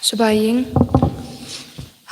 Subaying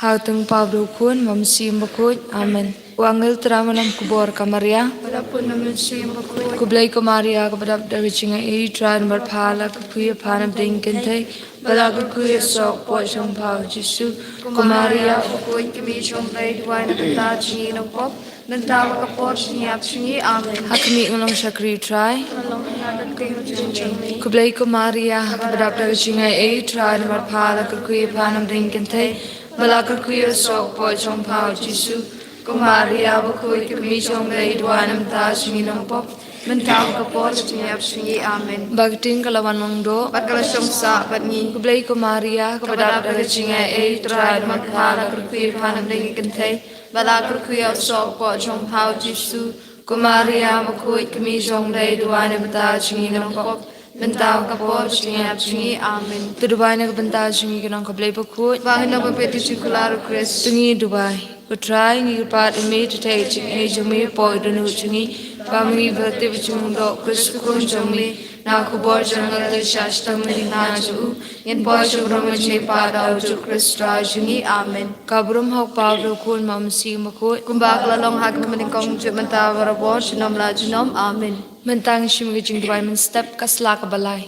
Hauteng Pablo kun mamsim bakut amen. Wangil teramalam kubor kamaria. Walaupun mamsim bakut. Kublai kamaria kepada dari cinga tran berpala kuya panam dingkente. Bala kuya sok pot jong pau jisu. Kumaria bakut kami jong lay duai na kata cingi ng pop. Nentawa kapot niap cingi amen. Hakmi ngolong syakri try. Malong nadat kayo jong Kublai kamaria kepada dari cinga tran berpala kuya panam dingkente. Bala kuya sok pot jong pau jisu. Kumaria bakut kami jong lay duai na kata cingi ng pop. Nentawa kapot niap cingi amen. Bagting kalawan mongdo. Pagkalasong sa batni. Kublai kamaria kepada dari cinga tran berpala kuya panam dingkente. Bala kuya sok pot jong pau jisu. Kumaria bakut kami jong lay duai na kata cingi ng pop. Bentaw kapot niap cingi amen. Dubai na kabanta cingi kanang kublai bakut. Bahin na pwede sikular Chris. Tungi Dubai. Kutrai ngi pat imi te ching jumi po dunu chingi. Pami bhakti vichumundo Chris kun jumi. Na kubor jangal shashtam na ju. Yen po shubram che pada ju Chris tra chingi amen. Kabrum hok pablo kun mamsi makut. Kumbak lalong hak kong ju mentaw rabor jinom la jinom amen. Mentang shim gijing Dubai men step kasla kabalai.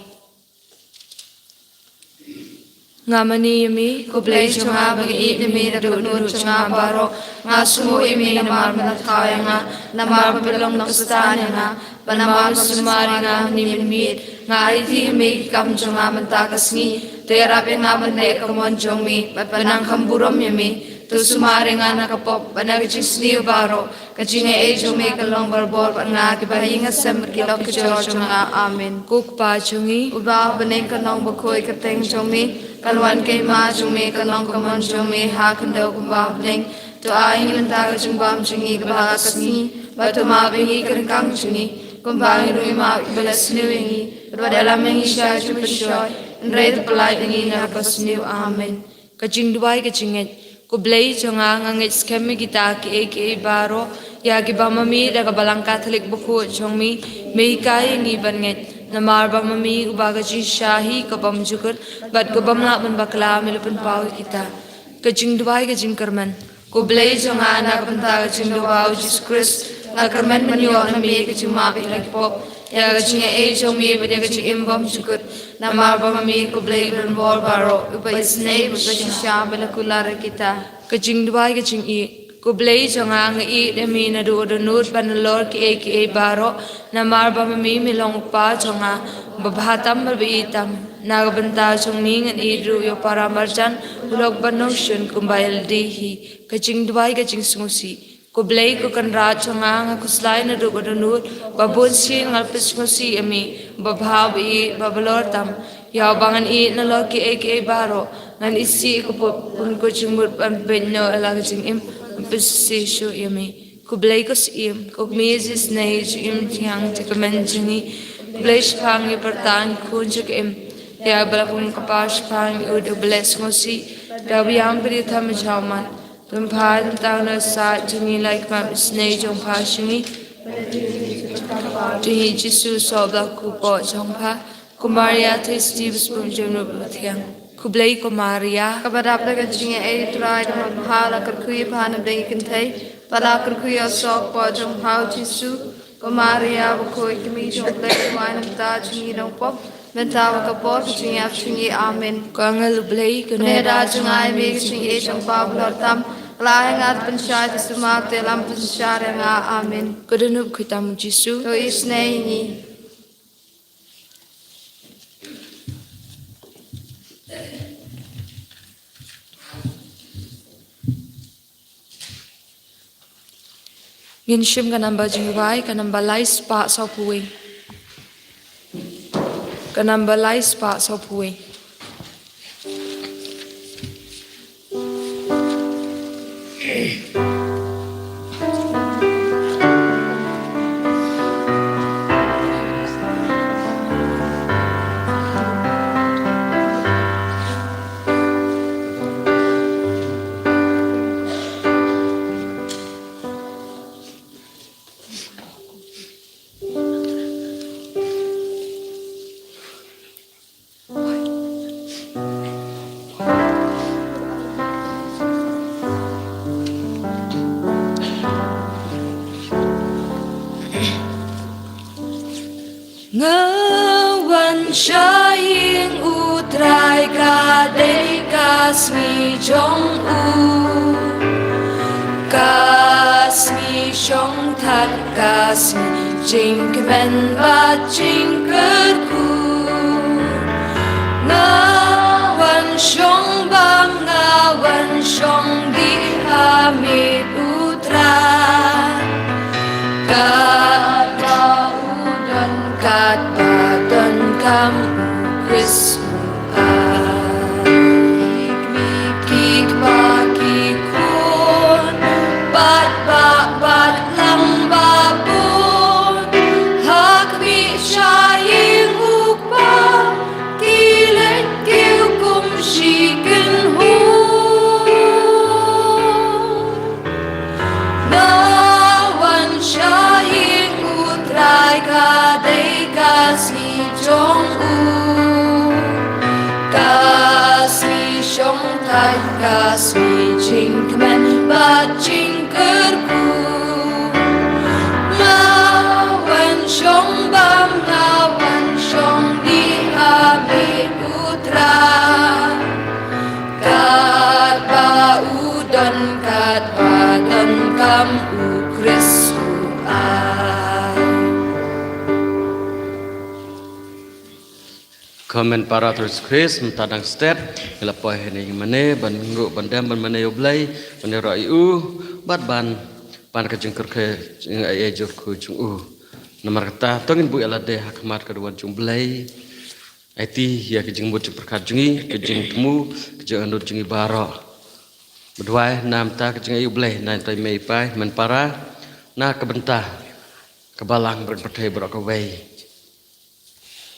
Ngamani yami Kublay chunga bagi imi na dunut chunga baro. Nga sumu imi na marmanat kaya nga. Na marpapilong nakustanya nga. Panamar sumari nga niminmit. Nga iti imi kam chunga mantakas ni. Terapi nga manay kamon chong mi. Panang kamburom yami. Tu sumari nga nakapop. Panagaching sniw baro. Kaching ay chong mi kalong barbor. Nga kibahi nga samrkilok kachor chunga amen. kukpa chungi. Uba banay kanong bakoy kateng chong mi. Kalwan kay ma jumi kalong kamon jumi hakan daw kumbabling to aing lantaga jumbam jungi kabakas ni batu ma bingi kang jungi kumbang rui ma balas niwingi rodala mengi sha jupashoy nrei pelai dingi na pasniw amen. Kaching Dubai kachinget. Kublai chunga ngangit skemme kita ki eke baro. Ya ki bamami daga balang Catholic buku chongmi. Mei kai ngi banget. Namar bamami ubaga chi shahi kabam jukut. Bat kabam la ban bakla milupun pau kita. Kaching Dubai kaching kerman. Kublai chunga na kapanta kaching Dubai Jesus Christ na karman manyo na mi kaching mabi lagi pop. Ya kaching chong mi bade kaching imbam jukut. Na marba mami kublai ban bor baro. Upa isnay kaching siya balakulara kita. Kaching Dubai kaching i. Kublai chunga ngi demi na du nut panalor ki eke baro. Namar bamami milong pa chunga. Babhatam babitam. Nagabanta chungmi ngan idru yo para marjan. Ulog banong shun kumbayal dihi. Kaching Dubai kaching sungusi. Kublai ko kanra chunga nga kuslay na du nut. Babun sin ngalpis ngusi ami. Babhab i babalor tam. Yaw bangan i nalor ki eke baro. Ngan isi ko pun ko chumut pan benyo alagaching im. Pesisyo yami. Kublay ko siyam. Kugmizis na im tiyang tikaman jingi. Kublay shpang ipartaan kun chuk im. Ya balakung kapas pang udu bless ngosi. Dabi ang pilitam jaman. Tumpad tang na sa jingi like ma snay jong pa shingi. Tihi jisu sobla kupo jong pa. Kumaria te Steve Spoon jong nubatiyang. Kublai Kumaria. Kabarap na kaching try na magpahala karkuya pahanap na ikintay. Pala karkuya sok po jong hao jisu. Kumaria bakoy kami jong blay kumain ng ta chingi ng pop. Mentawa kapot kaching ap chingi amen. Kangal blay Kunera jong ay may kaching jong pabulor tam. Lahing at pansyad sumak telam pansyari nga amen. Kudanub kita Jisu. To isnay ni. Ginshim kanamba jingwai kanamba lai spa sau puwe. Kanamba lai spa sau puwe. jong u kasmi shong that kasmi jing kmen ba jing kerku ngawan shong bang ngawan shong di hamid utra kat ba udan kat ba dan kam Chris kik ba kikun bat ba bat lang ba bun hak bi shaying ukba tilet kiu kum shikin hu nawan shaying utrai ka dei kasi jong u kasmi shong tai kasmi jing kmen ba jing kerku ngawan shong bam ngawan shong di abi putra kat ba udon kat ba dan kam u Kristu Komen para terus Chris mentadang step lepas ini mana ban minggu bandam ban mana yoblay ban rayu bat ban kejengker ke ayah jurku jungu nomor kata tongin bu elade hakmat kedua jumblay IT ya kejeng bu perkat jungi kejeng temu kejeng andut jungi baro berdua nam ta kejeng yoblay nan tai mei pai men para na kebentah kebalang berpertai berokawai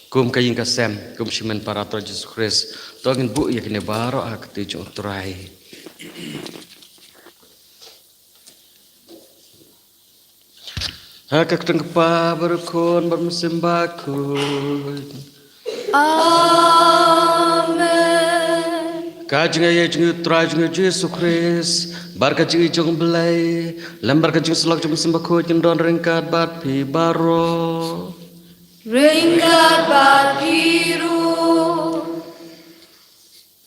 kum kayin kasem kum shimen para to Jesus Christ tongin bu ya kene baro ak tuju turai hak tengpa berkon bermesembahku amen kajeng ya jeng turai jeng Jesus Christ bar kajeng jeng belai lembar kajeng selak jeng sembahku jendon ringkat bat pi baro ringkat batiru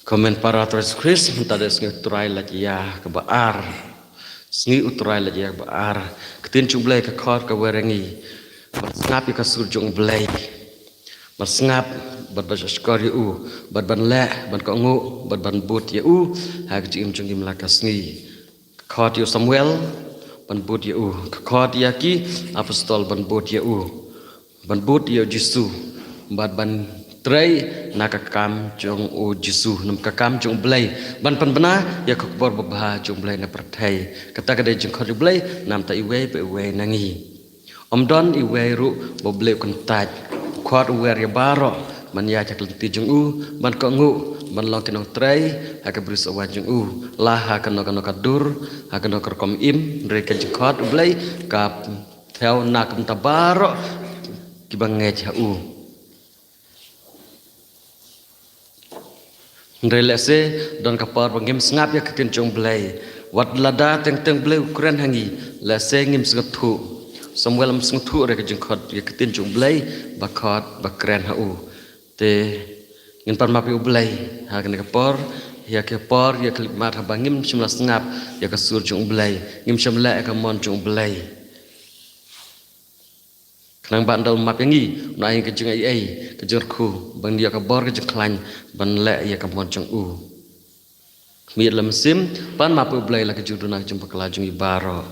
komen para terus Chris minta des turai lagi ya ke baar sengi uturai lagi ya ke baar ketin jumblai ke khot ke werengi bersengap ke surjung blai bersengap berbaskor yu berban le ban ko ngu berban but yu ha jim jung im la kasngi khot yu Samuel ban but yu khot yaki apostol ban but yu ban but yo Jisu bat ban trai nakakam jong o Jisu nam kakam jong blai ban pan bana ya khobor babha jong blai na prathai kata kade jong khot blai nam ta iwe pe we nangi omdon iwe ru boble kun taj khot wer ya baro man ya chak ti jong u ban ko ngu ban long kinong trai ha ka brus awa jong u la ha kano kadur ha kano kom im re ka jong khot blai kap theo nakam ta baro kibang ngej u relese don kapar bangim sngap ya ketin jong blai wat lada teng blai ukran hangi lese ngim sngatu Samuel sngatu re kejeng khot ya ketin jong blai bakot bakran u te ngin par mapi u blai ha kan kapar ya kapar ya klimat ha bangim simla sngap ya kasur jong blai ngim simla ka mon jong blai nang bandal map yang ni nai kejeng ai kejeng ku bang dia kabor kejeng klan ban le ya kamon jeng u mir lam sim pan map blai la kejeng duna kejeng pekelajung ibaro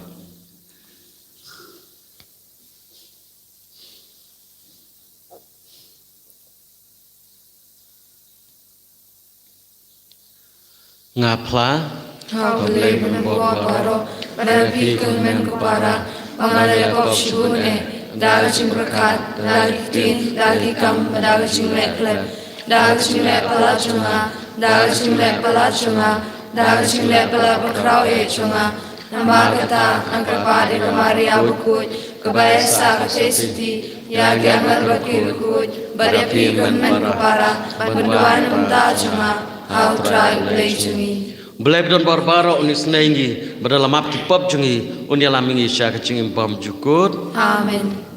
ngapla boleh membuat baro pada pikun men kupara pangalaya kop shune Daging berkat, daging tin, daging kam, daging leklep, daging lepala cunga, daging lepala cunga, daging lepala berkrau cunga. Nama kata angkapade kemari abukut, kebayasa kecesiti, ya gambar bakirukut, badapi kemen kepara, banduan mentah cunga, how try play cungi. Belai don barbaro unis nengi, berdalam abdi pop cungi, unialamingi syak cungim bam jukut. Amen.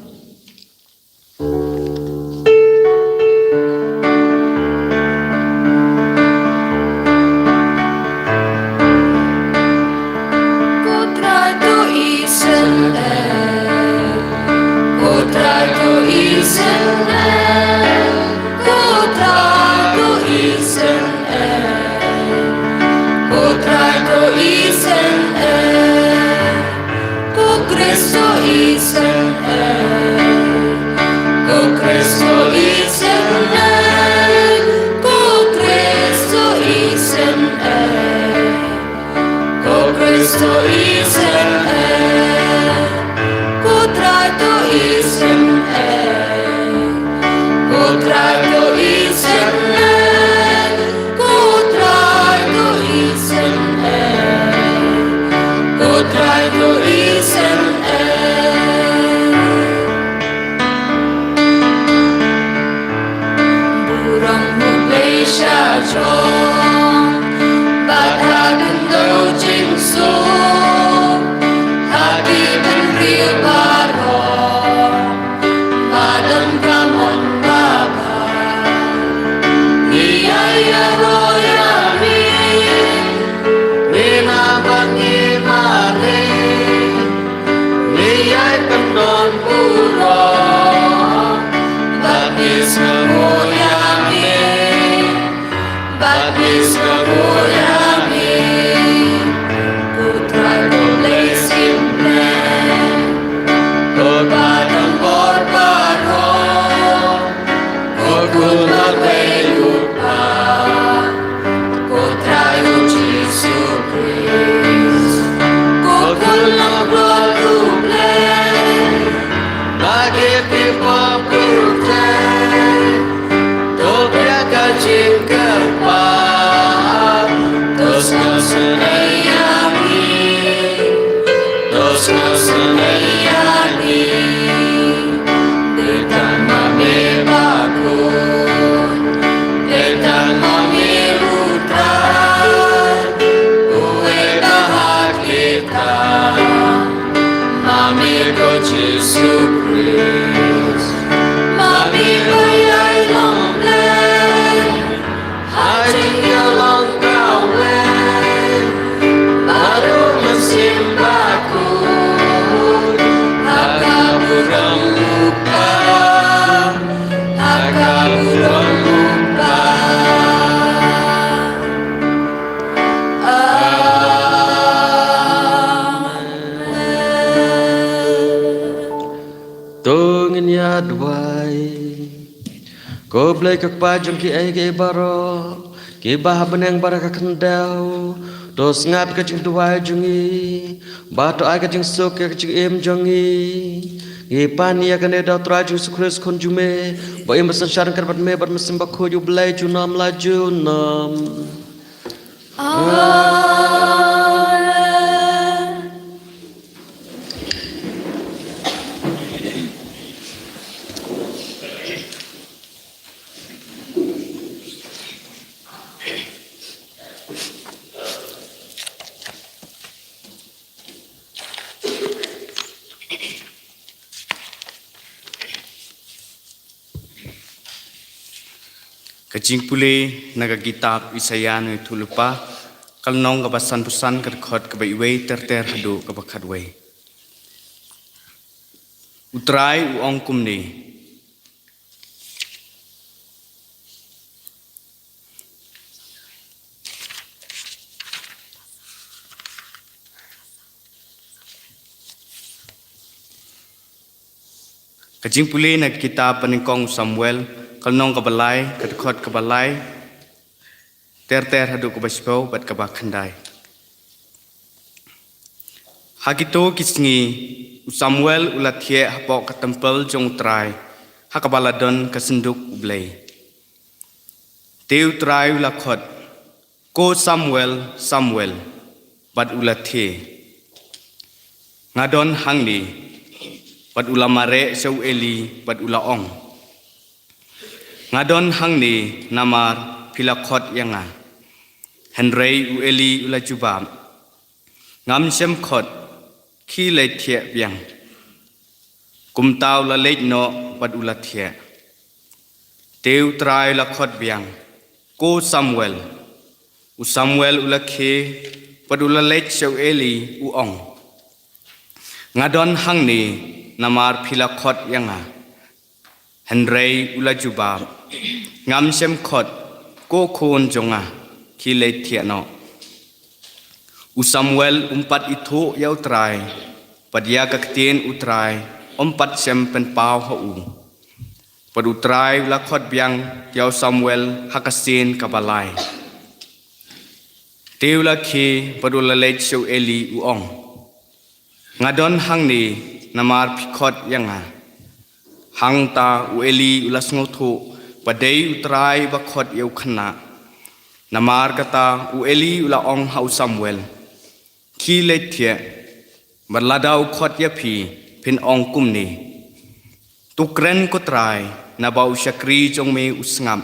Sanayani Detan mami bakun Detan mami utran Uwe bahat kita Mami ko Jesus Christ Mami bayay long plan Hajing ya long kawen Baru mesimbaku Hakaburang lupa Hakaburang lupa Tungin ya duai Ko blai kak pajong ki ai ke baro Ki bah beneng bara ka kendau Dos ngap ka jing duai jungi Bato ai ka jing sok ka jing em jongi Ki pani ya kan edau traju sukres konjume Ba im besan syaran kan bat me bat mesim ba ko ju blai ju nam la ju nam Kajing pule naga kitab Isaya no tulupa kalnong kabasan pusan kerkhot kabaiwe ter hadu kabakadwe utrai uong kumne Kajing pule naga kitab paningkong Samuel kalnong kabalai kerkhot kabalai ter hadu kabaspo bat kabakhandai Hagito kisngi Samuel ulathie hapok ka tempel jong trai hakabaladon kasenduk ublay Teu trai ulakhot ko Samuel bat ulathie ngadon hangni bat ulamare seu Eli bat ulaong Ngadon hangni namar pilakot yanga Henry u Eli ula jubam ngam sem khot khi le thie biang kum tau la le no bad ula thie teu trai la khot biang ko Samuel ula khe bad ula le seu Eli u ong ngadon hangni namar pilakot yanga Henry ula jubam ngam sem khot ko khon jonga khi le thia no Samuel umpat itu yau trai padia kaktien utrai umpat sem pen pau hu pad utrai la khot biang yau Samuel hakasin kabalai teula khi padula le seu Eli uong ngadon hangni namar phikhot yanga hangta u Eli ulas ngothu padei utrai bakhot yau khana namar kata u Eli ula ong hau Samuel khi le thia baladau khot ya phi phin ong kumni tukren ko trai na bau shakri jong me usngam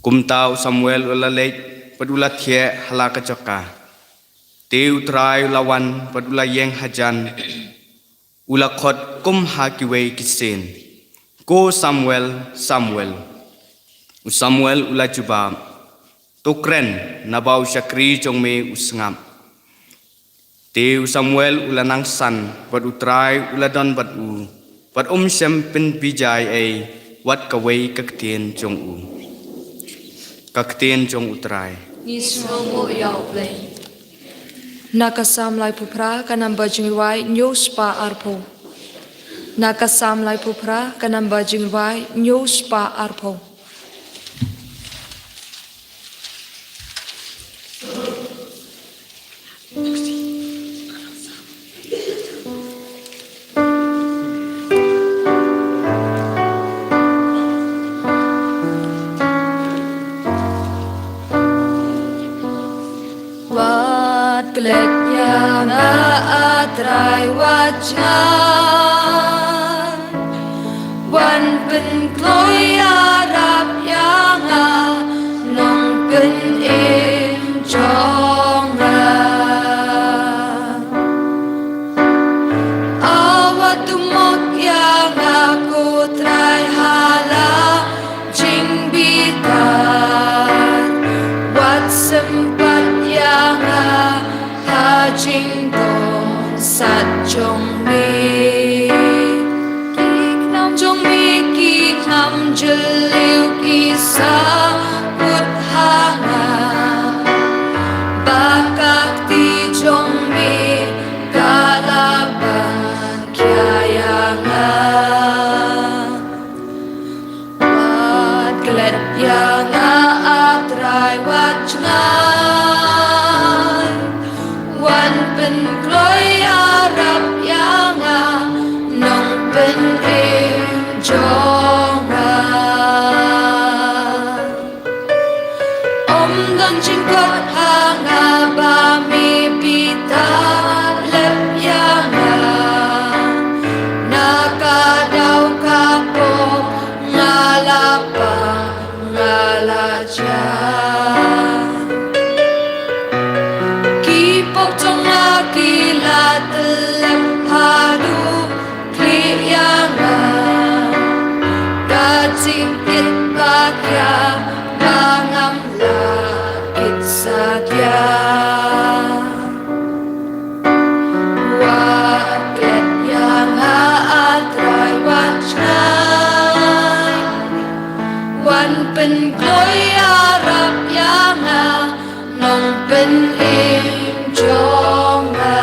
kumtau Samuel ula le padula thia halaka joka teu trai lawan padula yeng hajan ula khot kum hakiwe kisen ko Samuel ula jubam tukren nabau shakri jong me usngam teu Samuel ula nangsan bad utrai ula don bad u bad sem pin bijai ai wat kawe kaktien jong utrai Nismo yau play Nakasam lai pupra kanam bajingwai news pa arpo Nakasam lai pupra kanam bajingwai news pa arpo Glet yang atrai wajan Wan pen kloi arap yang nong pen im jonga Awat tumok yang aku trai hala jing bitar Wat sempat yang hajing dong sat jong mi Jong mi ki nam jeliu kisah put hanga Bakak ti jong mi kalaban kiayanga Wat glet yang atrai wat ngai Wan pen kloi arap yang nong pen jonga Om don jingkot hanga ba mi pita lep yanga Nakadaw kapo ngalapa ngalaja Kipok tong nakilat lep hadu kli yanga Singkit bakya mangam lakit sadya Waklet yang atrai wajnai Wan pen kloi arap yang nong pen im jonga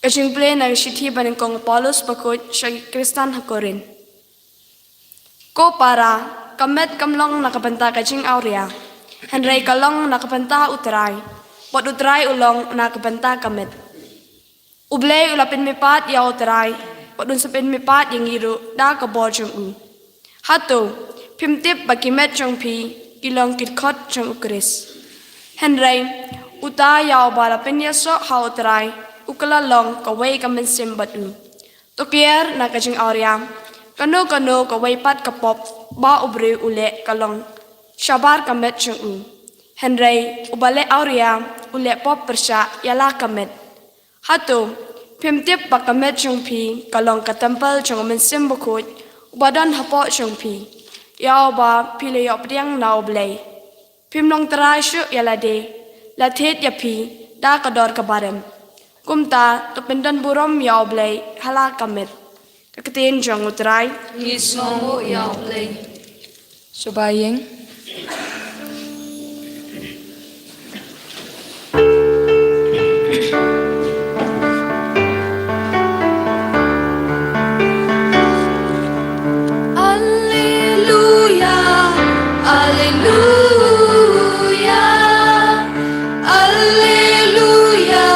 Kajing play na sithi baning kong Paulus pakot siya Kristan hakorin. Ko para kamet kamlong nakabanta kajing aurea. Henry kalong nakabanta utray. Pot utray ulong nakabanta kamet. Ublay ulapin mipat ya utray. Pot dun sapin mipat yang iru da kabor jong u. Hato pimtip bakimet jong pi kilong kitkot jong ukris. Henry uta ya balapin yaso ha utray. Ukala long kaway kamen simbatu. Tokier na kajing aurea. Kano kaway pat kapop ba ubre ule kalong. Shabar kamet chung u. Henry ubale aurea ule pop persya yala kamet. Hato pimtip ba kamet chung pi kalong katempel chung men simbukut ubadan hapo chung pi. Yao ba pile yop diang na ublay. Pimlong terai syuk yala de. Lathet ya pi da kador kabarem. Kumta to pendan burom yau blay hala kamet. Kaketin jong utray. Ngisongo yau blay. Subayeng. Alleluia, alleluia, alleluia.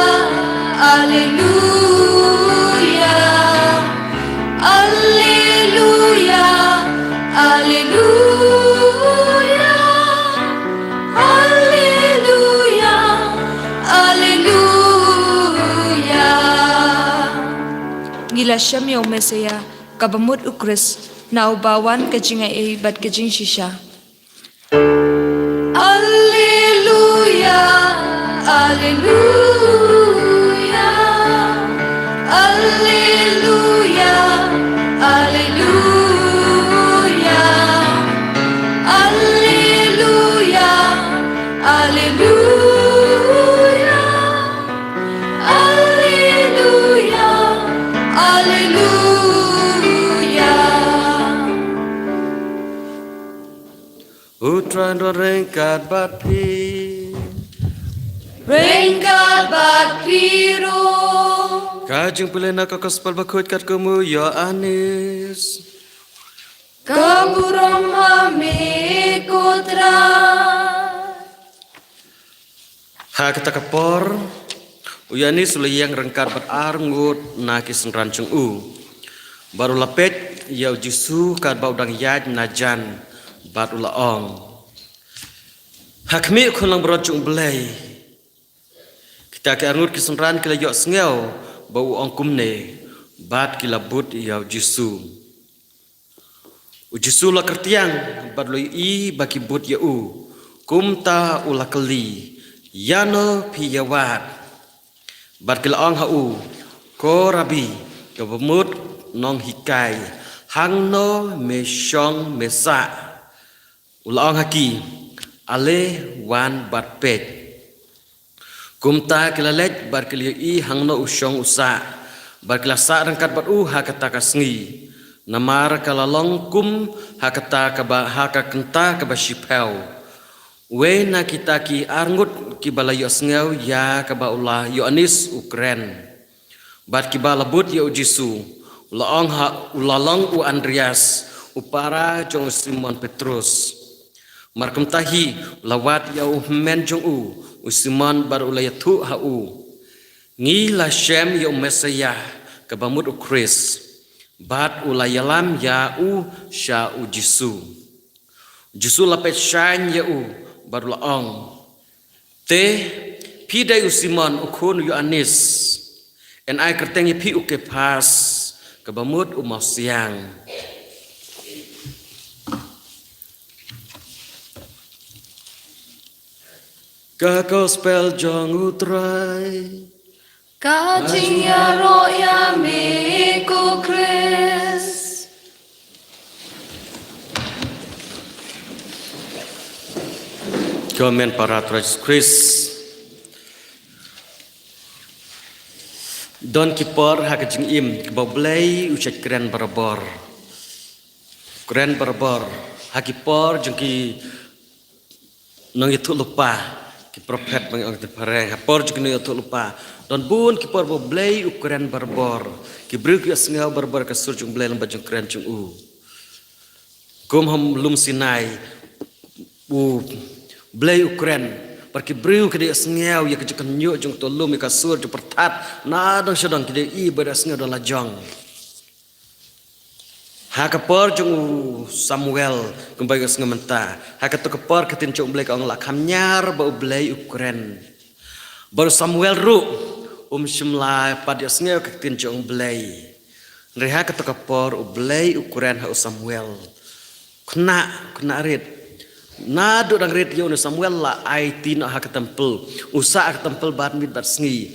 Alleluia, alleluia, alleluia, alleluia, alleluia. Ngila siya miyaw mesaya kabamut ukris na ubawan kajing ay bat kajing sisya. Alleluia, alleluia. Alleluia, alleluia, alleluia, alleluia, alleluia, alleluia. Utran doreng kat bat pi Ringkat bat biru. Kajeng pelena ka gospel bakut kat kamu Yohanes. Keburom hami kutra. Ha kita kapor. Uyani sulayang rengkat bat arngut na kisen rancung Baru lapet yau jisu kat baudang yad najan bat ulaong. Hakmi kulang berocung belai. Kita ke arngut kisen ran kila yok sengau bau ongkum ne bat kila but yau jisu. Ujisu la kertiang bat loi I baki but yau. Kumta ula keli yano piyawat. Bat kila ong hau ko rabi ke bemut nong hikai hang no me shong me sa ula ong haki ale wan bat pet. Kumta kila lej bar kila I hang no usyong usa bar kila sa rangkat bat hakata kasngi namar kala long kum hakata kaba hakakenta kaba shipel we na kita ki arngut ki balayo sngau ya kaba ulah Yohanes Ukren bat ki balabut ya Jisu ulang ha ulalong u Andreas upara jong Simon Petrus markum tahi lawat ya men jong Simon bar ulaya tu hau ngi la shem ya Mesaya kabamut Chris bat ulayalam ya sha Jisu Jisu lapet shan ya baru laong te pidai Simon ukun Yohanes en ai kerteng pi uke pas kabamut siang. Ka gospel jong utrai Kajing ya roya miku Chris. Komen para Tuhan Kris Don kipor hakajing im kebablay ucap keren barabor hakipor jengki nang itu lupa ki prophet mang pareng hapor jengki nang itu lupa don bun kipor bablay ukren barabor ki bruk yasngau barabor kasur jeng blay lembajeng keren jeng kum ham lum sinai Blay Ukren pergi beriu ke dia sengau ya kejukan nyuk jung tolum ya kasur jung pertat nadang sedang ke dia I pada sengau dan lajang hakapor jung Samuel kembali ke sengau mentah hakatu kepor ketin jung blay kong lak hamnyar bau Blay Ukren baru Samuel ru shimla pada sengau ketin jung Blay reha katu kepor Blay Ukren hau Samuel kena rit Nado dang red yo Samuel la IT na hak tempel usa hak tempel bat mit bat sngi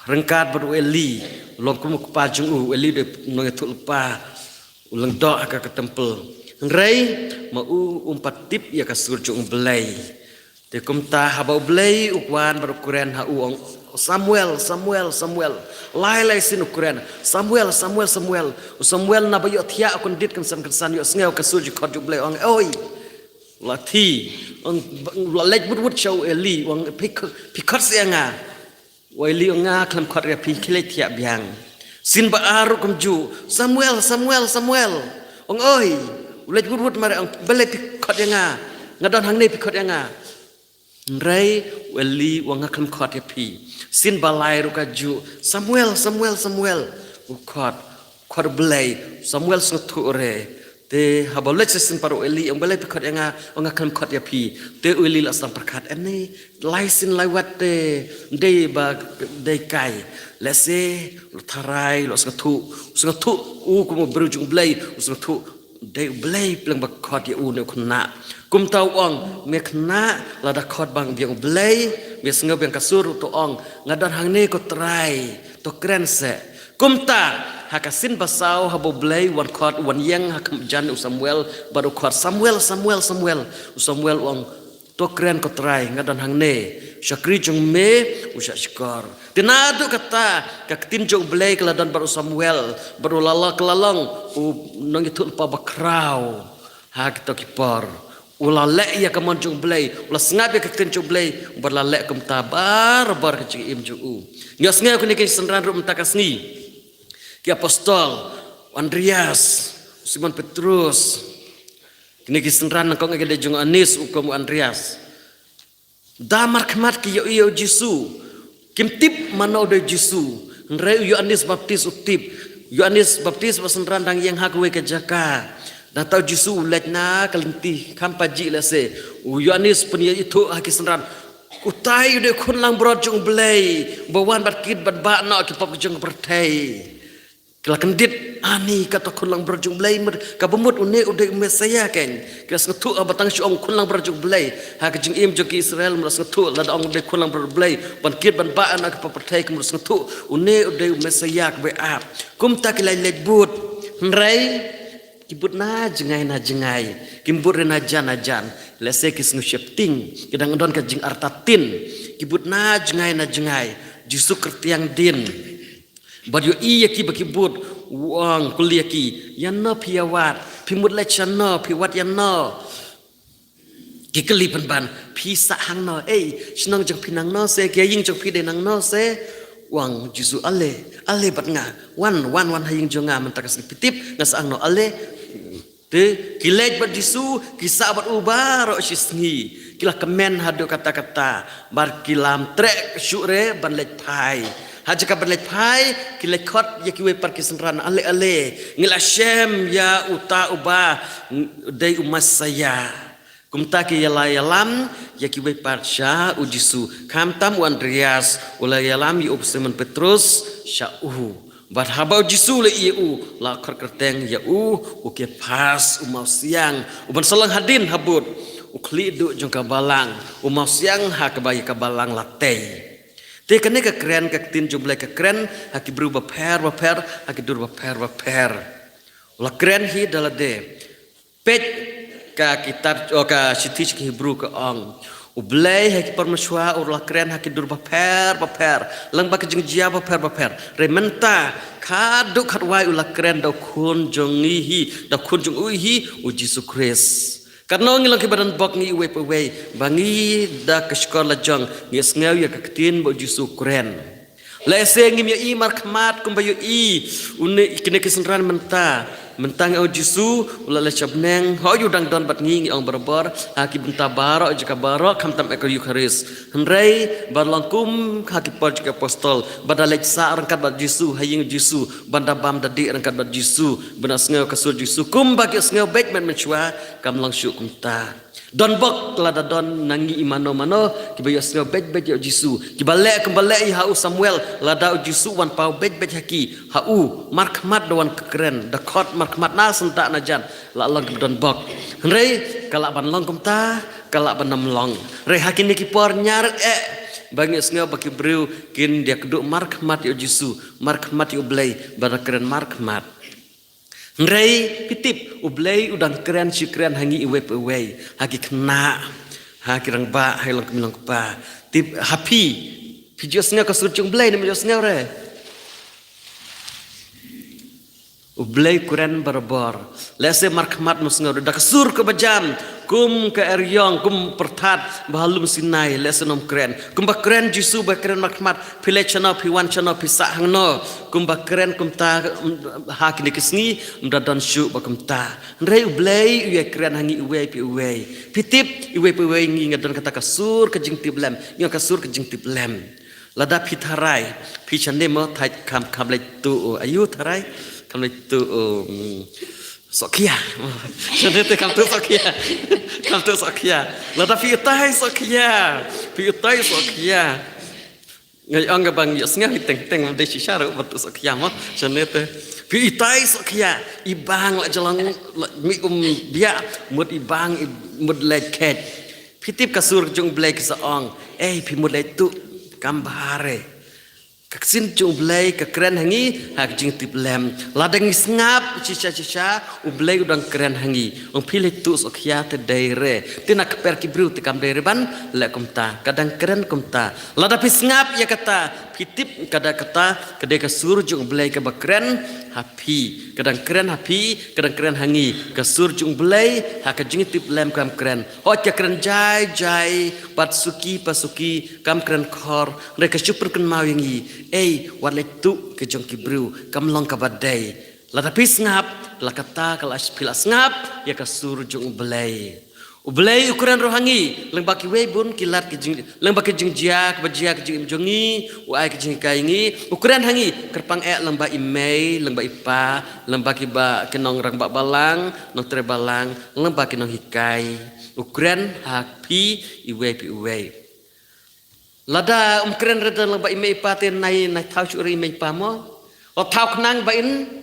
rengkat ber Eli long kum pa jung Eli de no tu lupa ulang do hak tempel rei ma umpat tip ya kasur jung Blay te kum ta habau Blay ukwan ber Ukuren ha Samuel lai sin Ukuren Samuel na bayo thia akon dit kan san yo sngiau kasur ju khot ju Blay ong oi Lati, orang lek but show Eli, orang pikot sianga, Eli orang kelam kot ya pikir tiap biang. Sin baaru kumju Samuel, orang oi, lek but mari orang balik pikot yang ngadon hang ni pikot yang Rai Eli orang kelam kot ya pi. Sin balai rukaju Samuel, kot belai Samuel sentu ore. Te habalet sesin paru Eli yang balai pikot yang orang akan kot ya pi te Eli la sang perkat ini laisin lawat te dei ba dei kai lese tarai lo sengatu kumu berujung Blay sengatu dei Blay pelang bakot ya ne kuna kum tau ong me kena la da kot bang biang Blay me sengau biang kasur to ong ngadan hang ne ko trai to kren se kum ta hakasin basau habo Blay wan kot wan yang hakam jan Samuel baru kot Samuel wang to kren ko trai ngadan hang ne syakri jong me usah syakor tinadu kata kaktin jong Blay keladan baru Samuel baru lala kelalong nang itu pa bakrau hak to kipor ulah lek ya kamon jung blai ulah sengap ya ketin jung blai ulah lek kum tabar bar ke im jung u ngas ngai ku ni ke senran rum takasni ki apostol Andreas Simon Petrus kini ki senran kong ke de jung Anis ukum Andreas damar kemat ki yo Jesu kim tip mano de Jesu nrei Yohanes Baptis utip Yohanes Baptis wasenran dang yang hakwe ke jaka dan tahu Jesu ulat na kalenti kampaji la se Yohanes punya itu haki senran utai de kun lang brod jung blai bawan bat kid bat ba na ki pop jung pertai kala kendit ani kata kun lang brod jung blai mer ka bemut une ude mesaya ken klas ngetu abatang syong kun lang brod jung blai haki jung im jung Israel mer ngetu la ong de kun lang brod blai ban kid ban ba na ki pop pertai kem ngetu une ude mesaya ke ba kum tak lai lebut nrai kibut na jengai kimbur na jan lese kis ngusyepting kedang don ka jing artatin kibut na jengai Jesu kertiang din badyo iya ki bakibut wang kuliah ki yanno piawat pimut le channo piwat yanno kikeli ban pisa hangno sinong jeng pinang no se ke ying jeng pide nang no se wang Jesu ale bat nga wan haying jonga mentakas pitip ngasang no ale te kilej bat Jesu kisah bat ubar sisngi kila kemen hado kata-kata bar kilam trek syure ban lej pai haja ka ban lej pai kilej khot ya kiwe par kisenran ale ngila shem ya uta uba dei umas saya kumta ki yalam ya kiwe par sha u Jesu kam tam Andreas ula yalam yu Simon Petrus sha bat habau Jesu le iu la kerteng ya ke pas umau siang uban selang hadin habut ukli du jong kabalang umau siang ha kebayi kabalang latei te kene ke keren ke tin jumlah ke keren haki berubah per haki dur per la keren hi dalade pet ka kitab ka sitich ke Hebrew ke ong ublay haki permeswa urla keren haki dur per lang ba kejeng jia per rementa kaduk hatwai ula keren da kun jong nihi da kun jong uhi u Jesu Christ karena ngilang ke badan bok ngi uwe bangi da ke sekolah jong nges ngau ya ketin bo Jesu keren lese ngi mi imar khamat kumbayu une kene kesenran mentang au Jesu ula le chabneng hoyu dang don bat ngi ong berber haki benta baro jika baro kam tam ekor Eucharis henrei barlangkum haki por jika apostol badalek sa rangkat bat Jesu haying Jesu banda bam dadi rangkat bat Jesu benas ngau kasur Jesu kum bagi ngau baik men menchua kam langsung kumta don bok kelada don nangi imano kibayo ngau baik ya Jesu kibale kembale hau Samuel lada Jesu wan pau baik haki hau markmat doan keren da khot markmat na sentak najan la long don bok rei kala ban long kumta kala ban nam long rei hakin ki por nyar bagi ngau baki breu kin dia keduk markmat ya Jesu markmat ya blai bar keren markmat nrei pitip ublei udang keren si keren hangi iwe haki kena haki rang ba hai long kemilang pa tip happy pijosnya ka surjung blei ni pijosnya re ublei keren berbor lese markmat musngau dak sur ke bajam kum ke eryong kum pertat bahalum sinai lese nom keren kum ba keren Jesu ba keren markmat pile chana piwan chana pisa hangno kum ba keren kum ta hak ni kisngi mdadan syu ba kum ta rei ublei uye keren hangi uwe pitip uwe ngi ngadon kata kasur ke jing tiblem yang kasur ke jing tiblem lada pitharai pichane mo thai kam le tu ayu tharai kam le tu Sokia, jadi tu kam tu Sokia, lada piutai Sokia, ngai angga bang yasnya teng mde shisharu batu Sokia mo, jadi tu piutai Sokia, ibang la jalang mi dia mud ibang mud leket, pitip kasur jung blek saong, pi mud tu kambare. Kaksin jung blai kekeren hangi hak jing tip lem ladang ngap cica ublai udang keren hangi ong pilih tu sokia te daire tina keper kibru te kam daire ban le kumta kadang keren kumta lada pis ngap ya kata kitip kada kata kada kasur jung belai ka bakren hapi kadang keren hapi kadang keren hangi kasur jung belai ha ka jing tip lem kam keren hot ka keren jai pasuki kam keren khor re ka super kan mau yangi wat le tu ke jong kibru kam long ka badai la tapi ngap la kata kala pila ngap ya kasur jung belai Ublay ukuran rohangi leng baki we bun kilat ke jing leng baki jing jia ke jing jongi uai ke jing kaingi ukuran hangi kerpang leng ba imei leng ba ipa leng baki ba kenong rang ba balang nong tre balang leng baki nong hikai ukuran hapi iwe lada ukuran reda leng ba imei ipa te nai thau chu ri imei ipa mo o thau knang ba in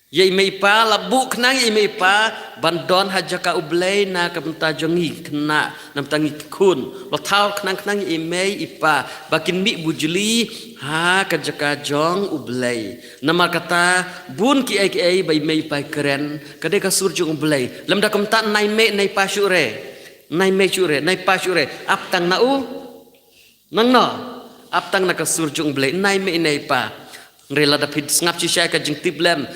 Ye meipa labu kenang ye meipa bandon hajaka ublay na kabenta jongi kena nam tangi kun lo tau kenang ye mei ipa bakin mi bujuli ha kajaka jong ublay nama kata bun ki ai bai mei pai keren kade ka surjung ublay lam da kamta nai me nai pa syure nai pa syure ap tang na u nang no ap tang na ka surjung ublay nai me nai pa Rela dapat ngap cisai ka jing tiblem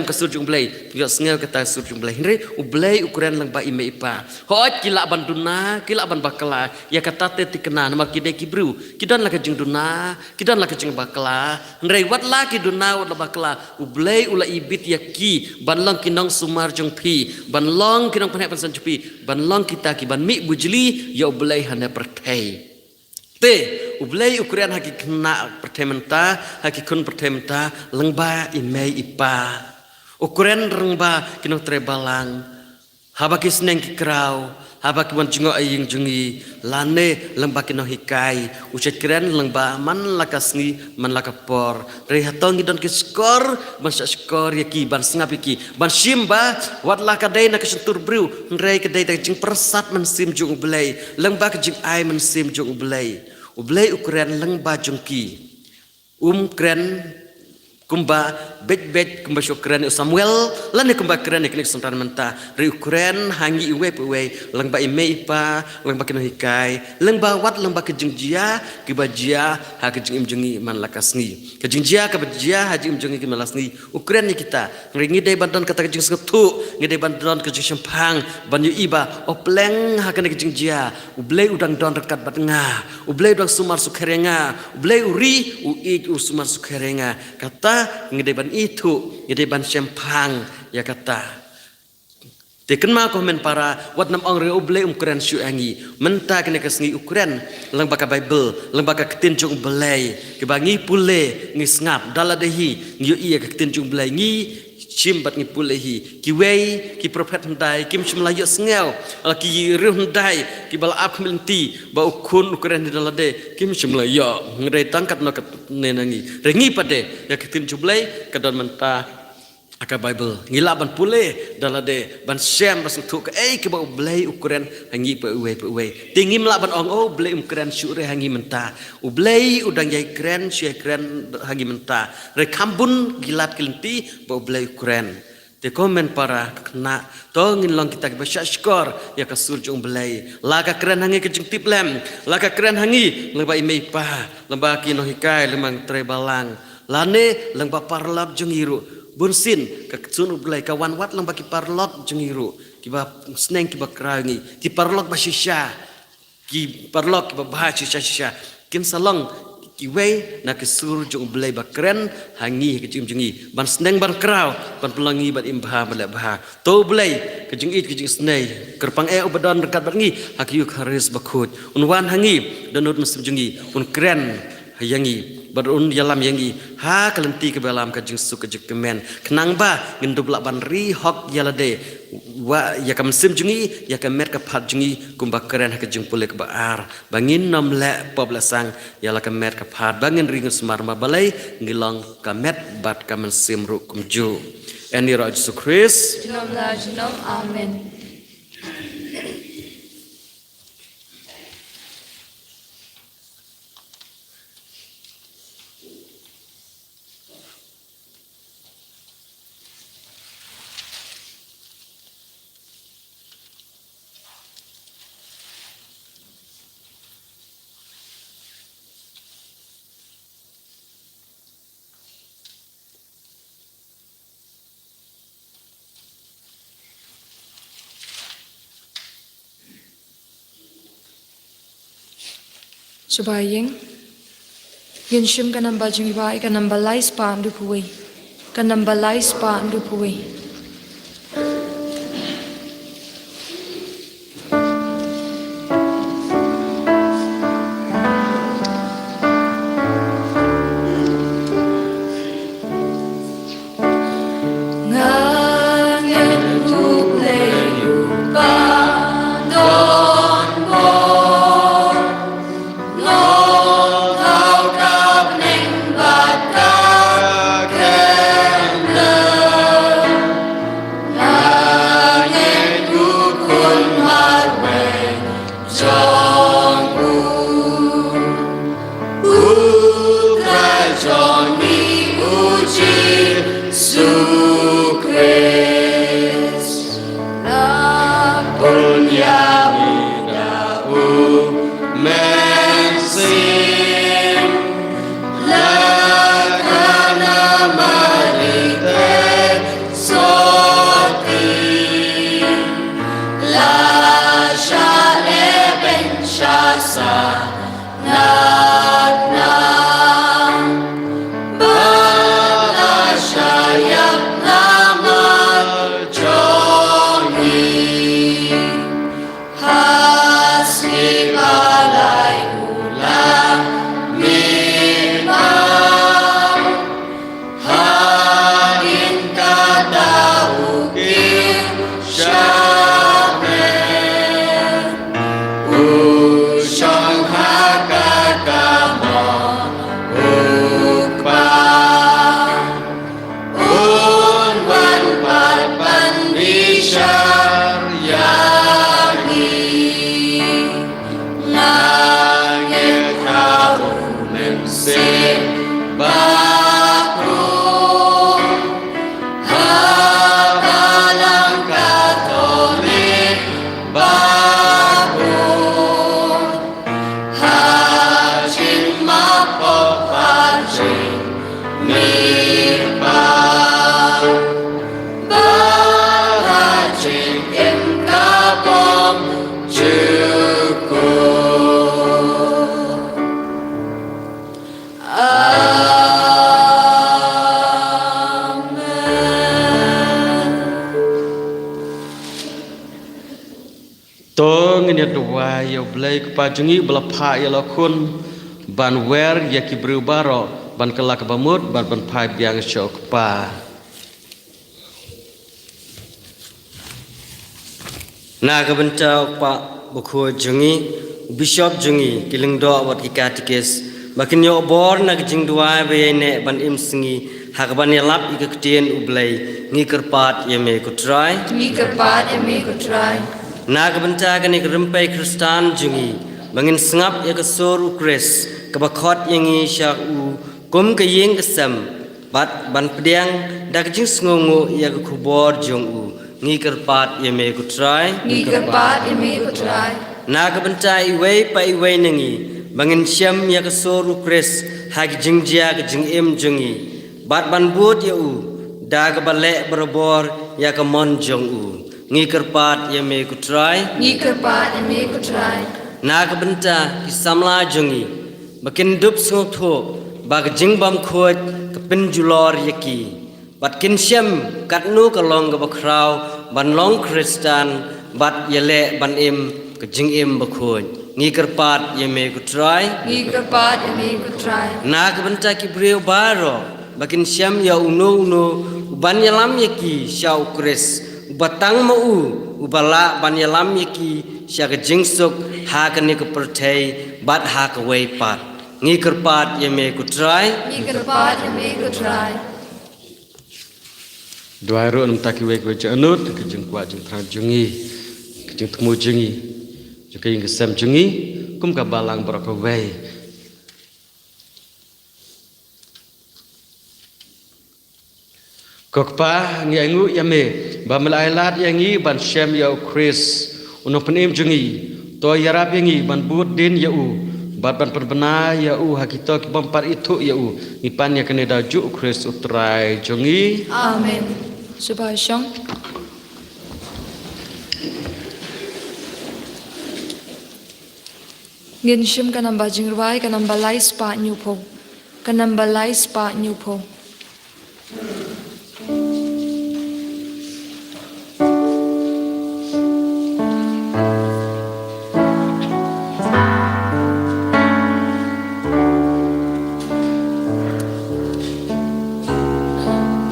ka surjung blai yo sngew kata surjung blai hre ublai ukuran lang ba ime ipa hot kila ban duna kila ban bakala ya kata te tikena nama kide kibru kidan la ka jing duna kidan la ka jing bakala hre wat la ki duna wat la bakala ublai ula ibit yaki ban long kinong sumar jong pi ban long kinong panai pansan jupi ban long kita ki ban mi bujli ya ublai hana perthai Te ublay ukuran haki kena pertementa haki kun pertementa lengba imei ipa ukuran rengba kinong trebalang habaki seneng ki krau habaki wan jingo aying jungi lane lengba kinong hikai ucet keren lengba man lakasngi man lakapor re hatong don ki skor ban skor yaki ban sngap yaki ban simba wat lakadai na kesentur bru re kadai ta jing persat man sim jung ublay lengba ka jing ai man sim jung ublay ukuran lengba jongki kren kumba bet kumba syukran Samuel lane kumba kren iklik sentan menta ri ukuran hangi iwe lengba imei pa lengba kino hikai lengba wat lengba kejingjia kibajia ha kejing imjengi man lakasni kejingjia kibajia haji imjengi kimalasni ukuran ni kita ringi dai bandan kata kejing setu ngidai bandan kejing sempang banyu iba opleng ha kene kejingjia ublay udang don rekat batnga ublay udang sumar sukherenga ublay uri uik sumar sukherenga kata ngedeban itu ngedeban sempang ya kata teken ma komen para wat nam ong re ublay ukuran syuangi menta kene kesngi ukuran lang baka bible lang baka ketinjung belai kebangi pule ngi ngap daladehi ngi iya ketinjung belai ngi simbat ngi pulehi ki wei ki prophet ndai kim simlayo sngew ki ruh ndai ki bal ap menti ba ukun ukuran di dalade kim simlayo ngre tangkat no nenangi rengi pade ya ketin jublai kadon menta aka bible ngila ban pule dalade ban sem bas tu ke ke ba ublai ukuran hangi pe we tingi mla ban ong ublai ukuran syure hangi menta ublai udang yai kren syai kren hangi menta re kambun gilat kelenti ba ublai ukuran te komen para kena tongin long kita basya skor ya ka surjung belai laka keren hangi ke jing tiplem laka keren hangi leba imei pa leba kino hikai lemang trebalang lane leba parlap jungiru bunsin ka sun belai kawan wat leba ki parlot jungiru kiba sneng kiba krangi ki parlot basisya ki parlot kiba bahasisya kin salong kiwei na kesur jung belai bakren hangi ke jing jungi ban sneng ban krau ban pelangi ban imba bala bah to belai ke jing it ke jing snei kerpang ubadon dekat bangi hakiuk haris bakut unwan hangi danut mesum jungi un kren hayangi barun yalam yangi ha kelenti ke balam ke jing suk ke jing kemen kenang ba ngendub lak ban ri hok yalade wa ya kam sim jungi ya kam mer ka phat jungi kumba keren ke jing pule ke baar bangin nom le poblasang ya la kam mer ka phat bangin ring smar ma balai ngilong ka met bat kam sim ru kumju eni raj sukris Jinom la jinom amen Subayeng. Ginshim kanamba jungibai kanamba lais pa andu puwi. Kanamba lais pa andu puwi. Dua ya belai kepajungi belapa ya lakun ban wer ya kibru baro ban kelak bamut ban pai biang syok pa na kabenta pa bukho jungi bishop jungi kilingdo wat kikatikes makin yo bor na jing dua be ne ban im singi hak ban ya lap ikektien ublai ngi kerpat yeme kutrai Ngi kerpat eme kutrai. na kabenta kan ik rempai kristan jungi bangin sengap ya kesor ukres kabakot yangi syak u kum ke yeng kesam bat ban pedang dak jing sngongo ya kubor jung u ngi kerpat yeme kutrai Ngi kerpat eme kutrai. na kabenta iwei pa iwei nangi bangin syam ya kesor ukres hak jing jia ke jing em jungi bat ban buat ya u da balek berobor ya kemon jung u ngi kerpat ya me kutrai Ngi kerpat eme kutrai. na kabenta kisamla jungi bakin dup sngotho bag jingbam khot kapin julor yaki bat kin syam katnu kalong ga bakrau ban long kristan bat yele ban im ke jing im bakhoj ngi kerpat ya me kutrai Ngi kerpat eme kutrai. na kabenta kibreu baro bakin syam ya uno ban yalam yaki syau kris batang mau ubala ban yalam yaki syak jingsuk ha kani ke pertai bat ha ke wei pat ngi kerpat ye me kutrai Ngi kerpat eme kutrai. dua ro nam taki wek wek anut ke jeng kwa jeng tra jungi ke jeng temu jungi juga yang kesem jungi kum ka balang berapa wei kokpa ngi angu yame ba malailat yangi ban shem ya Chris uno penim jungi to yarap yangi ban bud din ya u bat ban perbena ya u hakito ki bampar itu ya u ipan ya kene daju Chris utrai jungi Amen. Subay syong. Ngin shim kanamba jingrwai kanamba lai spa new po. Kanamba lai spa new po.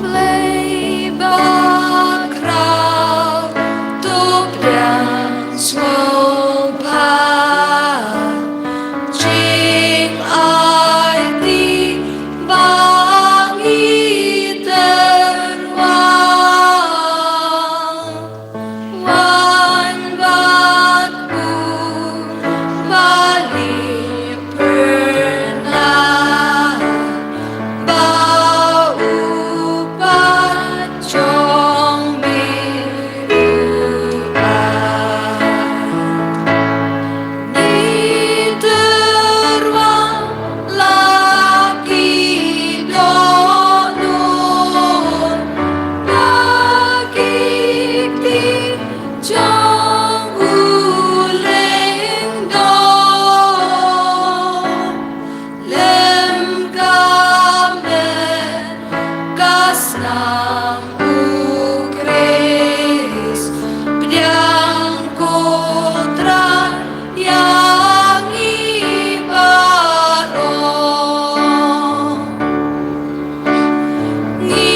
Play background to dance slow pa. Jing ai ti bang i ten wan bat bu bali pernah bau pacong biru ni teruang lagi donun lagi ti jong uleng don lem kamen kasnam ukris pedang kotra yang ibarong ni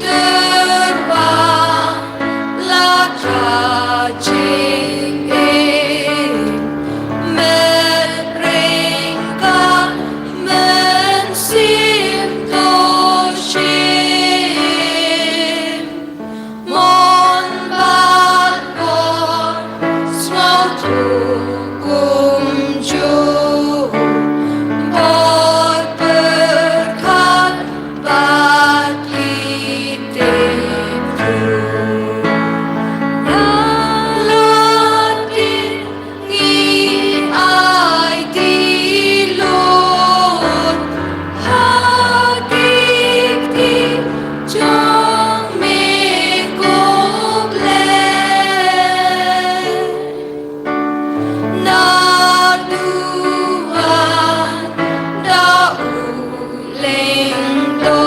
terbang laka jing mereka mensim toshim mon balkon small kumju bor berkat bat hidupku Latin ngi ai di lut hadik di jong me goble na duan da uleng do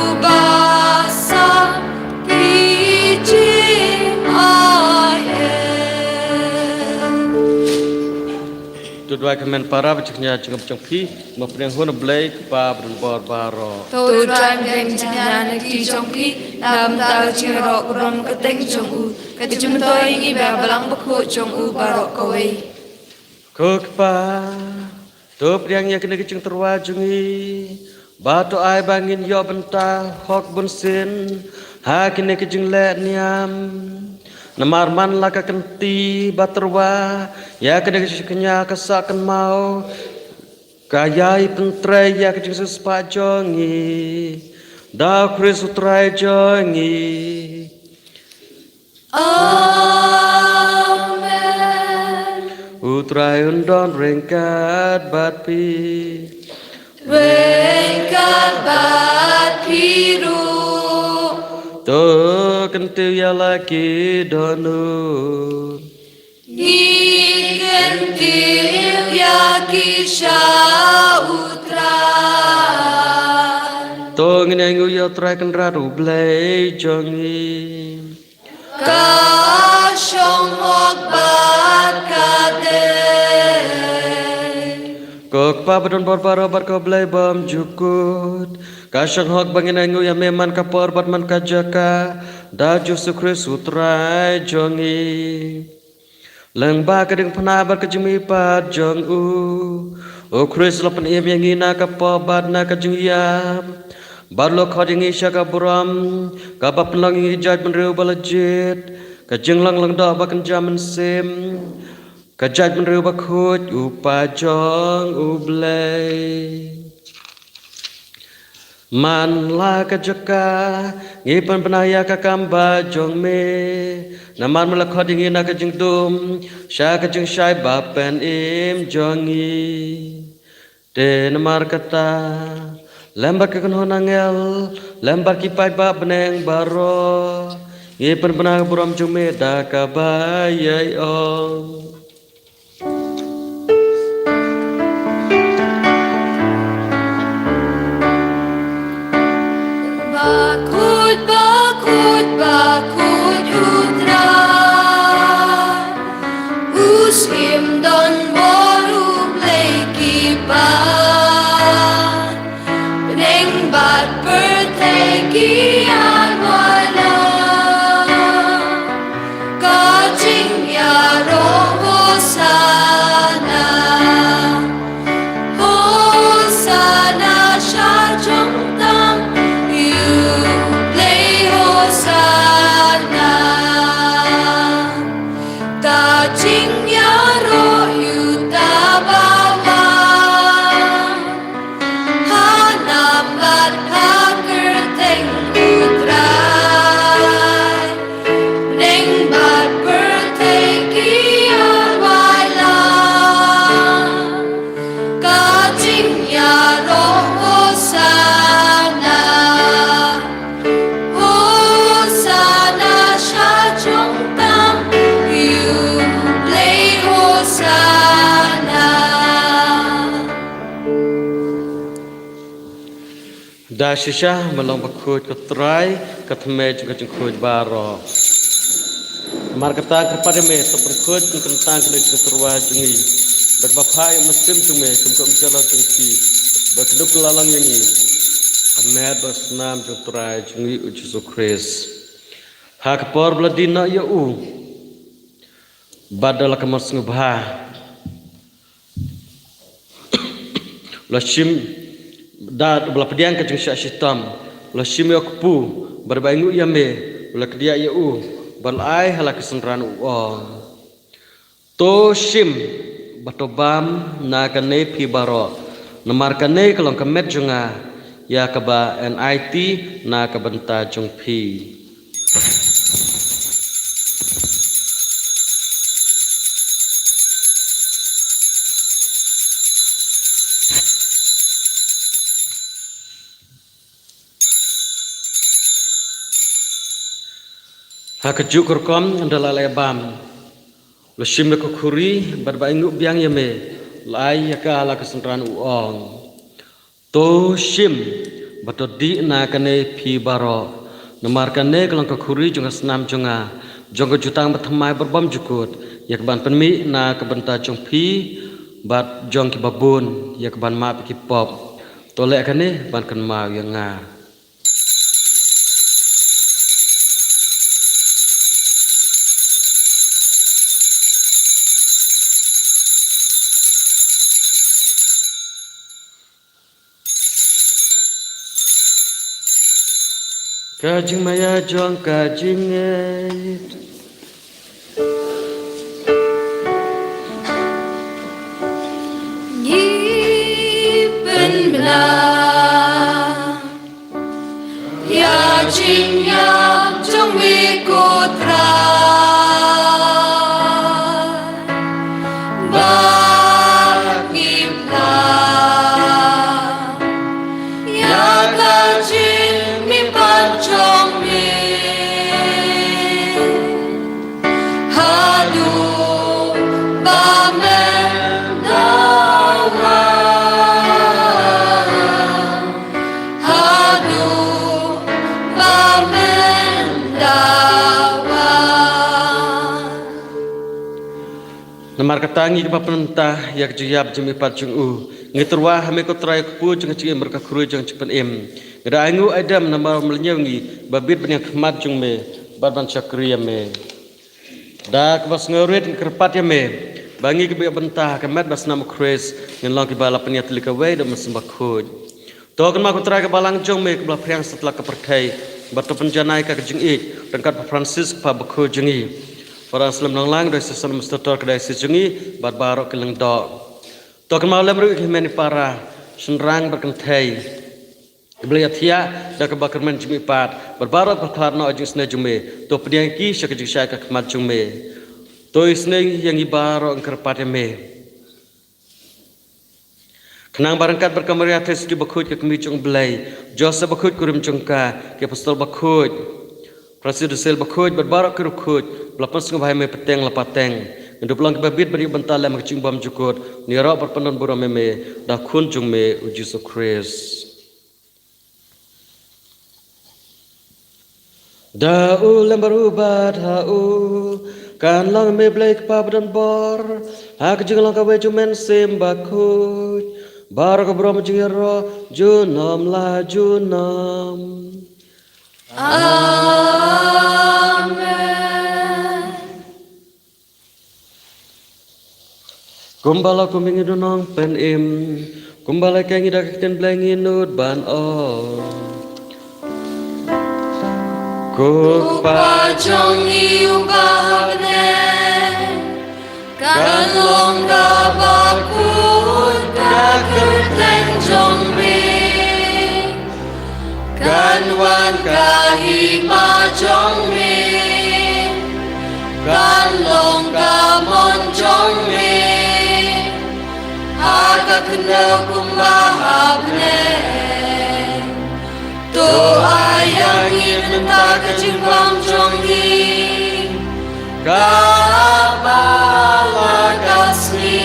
ubasa pijim Tudwai kemen para baciknya cengap cengpi Mapriang huna blai kepa bernbor baro Tu tran geng jana ki jong pi nam ta chiro ron ka teng jong u ka jum toi ngi ba balang bakhu jong u baro kowe Ko kepa Tu priangnya kena kecing terwajungi Batu ai bangin yo benta hok bunsin Ha kena kecing let niam Namar man laka kenti baterwa Ya kena kecing kenya kesakan mau Kayai pentrai ya kecing sespa jongi Da kris utrai jongi Amen Utrai undon ringkat batpi Wengkat bat biru To kentu ya lagi donu Ikentil ya kisha utra To nginengu ya trakan radu blai jongi Kasyong hok bat kade Kok pa badon barbaro bar ko blai bam jukut Kasyang hok banginengu ya meman kapor bat man kajaka Da Yesus Kristus utrai jongi Leng ba kading penabar kejemi pat jong u O Kristus lapan im yang ina kapor bat na kajeng yam Barlo khoding isya ka buram ka baplang hijat menriu balajit ka jenglang lang da bakan jaman sim ka jat menriu bakhut upajong ublay Man la ka jaka ngipan penaya ka kamba jong me naman mala khoding ina ka jeng dum sya ka jeng syai bapen im jongi de namar kata Lembar ke kenhonangel, lembar kipai ba beneng baro, ngipen benang buram jume da kabayai om. bakut utra Uskim don boru pleki ban Beneng bat perteki anwala Kajing ya Hosana Hosana syajong tam You play Hosana Kajing ya you tabawan Hanambat hakerteng utray Neng bat perteki awala Kajing ya Hosana Hosana syajong tam You play Hosana Da shisha melong bakut ketrai ketme juga jengkut baro. Mar kata kepada me seperkut kentang kena terwa jengi. Berbapai muslim jume kum jalan jengki. Berkedup kelalang yengi. Ahmed bersnam jengtrai jengi Yesus Kristus. Hak por bladina ya u. Badal kemas ngubah. Lashim dat belah pediang ke jeng syitam lashim yakpu berbaingu yame belah kedia yau balai hala kesenran uang to shim batobam na kane pi baro namar kane kalong kemet junga ya kaba NIT na kabenta jung pi Hakejuk kurkom adalah lebam. Lashim le kukuri berbaingu biang yame. Lai yaka ala kesenran uong. To shim batodi na kane pi baro. Namar kane kelang kukuri junga senam junga. Jongko jutang bertemai berbam jukut. Yak ban penmi na kebenta jong pi bat jong ki babun yak ban ma ki pop. Tolek kane ban kan ma yang nga. Kajing maya jong kajing Nyipen belang Ya jing ya jong wikotra Bagi belang Ya kajing mi pancong mi Hadu bamen dawa Hadu bamen dawa Namar katangi ke papentah yak juyab jemi patjung u ngiturwa hame ko trai ku jeng cing berka kru jeng cepen im ngada angu adam namar melnyawngi babit ben khmat jung me barban chakriya me da kebas ngorit kerpat ya me bangi ke bentah kemat bas nam kres ngin long ki bala peniat lika we da mesembah khoj to kan ma ko trai ke balang jong me kebla priang setelah keperkai batu penjanai ka jeng ik tengkat Francis pa bakho jengi para Islam nang lang dari sesal mustator kedai sejungi bat barok keleng dok Tokan malam ru himeni para senrang berkentai. Beliau tiak dah kebakar men jumi pat berbarat berkelar na ajung sene jume to pediang ki syak jung syak kemat jume to isne yang ibaro angker pateme kenang barangkat berkamari atas ki bakhut ke kemi jung belai josa bakhut kurim jungka ke pastol bakhut Presiden sel bakhut berbarat ke rukut belapas ngabhai me peteng lapateng Ndupulang kebabit beri bental yang makcing bam jukut nira berpenon buram meme dah kun jung me uji Yesus Kristus Dau lembar ubat hau kan lang me blake pap dan bor hak jeng lang kawe cumen sim bakut bar ka brom jingero junom la junom. Kumbala kumbingi dunong pen im kumbala kengi dak ten blengi nut ban o Kupa chong iubahne Kalong ka bakut Kakerteng chong me Kanwan kahima chong me Kalong ka mon chong me Aga kena kumbahabne To ayang inenta kejimbang jongi Kabala kasni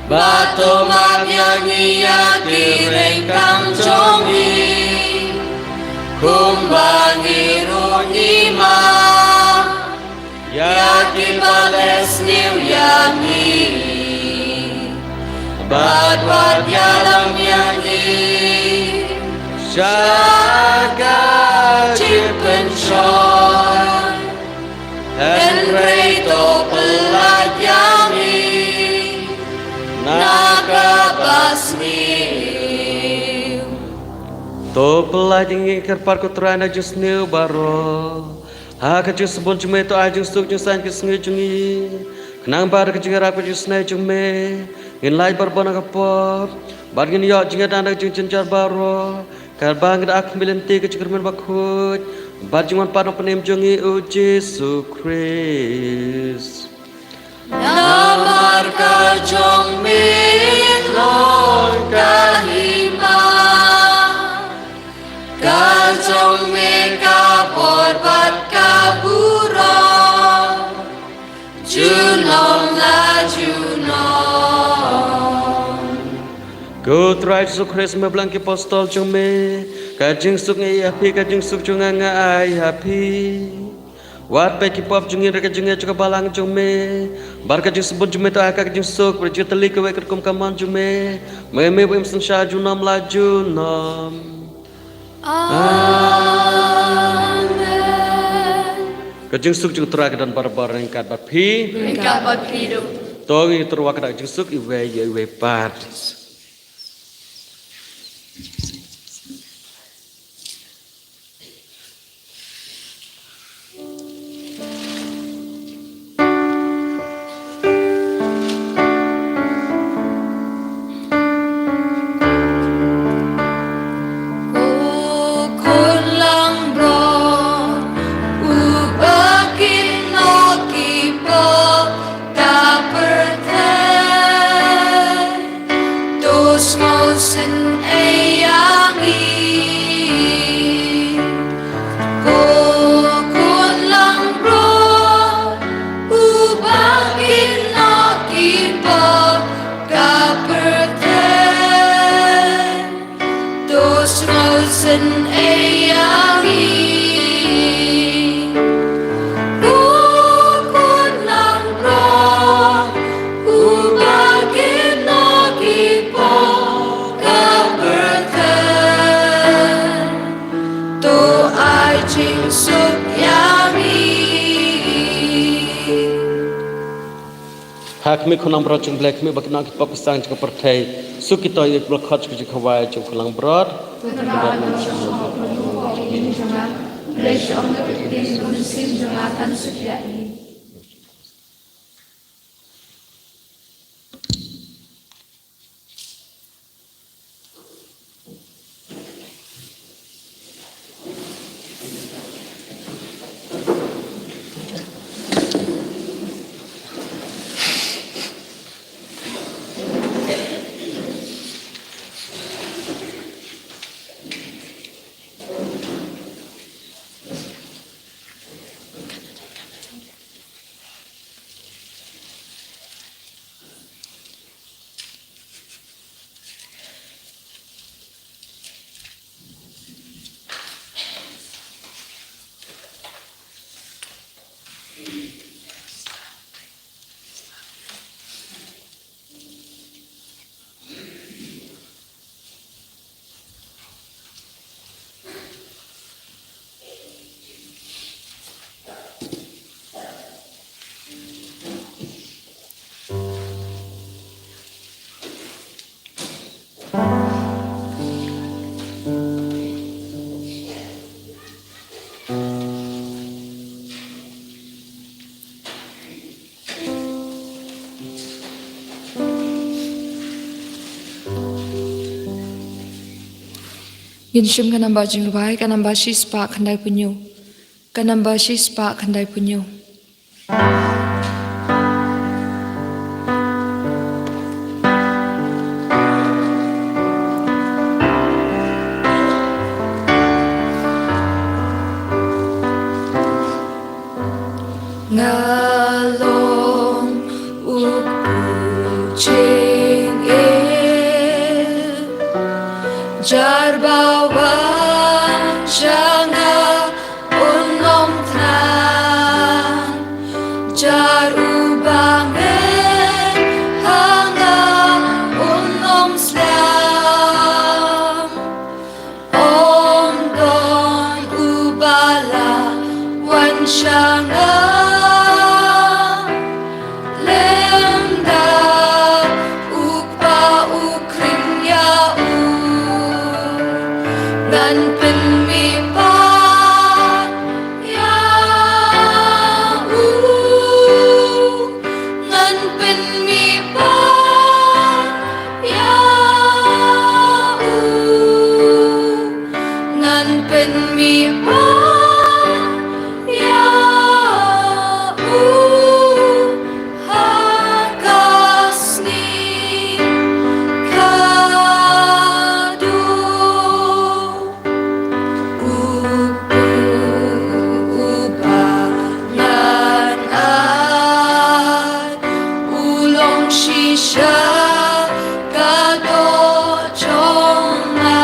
Bato mabyangi yakirengkang jongi Kumbangi runima Yaki bales niu yangi Badwad yalam yangi Shaka Chipenshaw Henry to Peladyami Nakabasmi To pelading ingkar parko terana jus new baro haka jus bon jume to ajung stuk jus san kis ngejungi kenang bar ke jingara ko jus nai jume ngin lai barbona ka pop bar ngin yo jinga dana jung cencar baro kar bang ak milenti ke cikermen bakut bar jungan pano penem jungi o Jesu Christ. Namar ka jong min lon kahima Ka jong me ka porbat ka buro Junom la junom Go try Jesu Christ me blanki postol jume kajing suk ngai api kajing suk junga ngai api wat pe ki pop jungi reka junga juga balang jume bar kajing sebut jume to aka kajing suk berjut teli ke we kum kaman jume me bim sen sha junam la junam. Amen Kajing suk jung tra dan bar kat bat pi Ringkat bat hidup tongi terwa kada jing suk iwe pat. Hak mi khunang brod chung black mi bakna ki pop sang chung perthai sukito ik blok khot chung khawai chung khulang brod Ginshim kanamba jingbai kanamba shispa khandai punyo. Kanamba shispa khandai punyo. Ngalong upuching jarbawan janga unom tran jarubangen hanga unom slam ondon ubala wan shanga Ngan pen mi pa ya ngan pen mi pa ya ngan pen mi pa ya hakasni Shisha kado chonga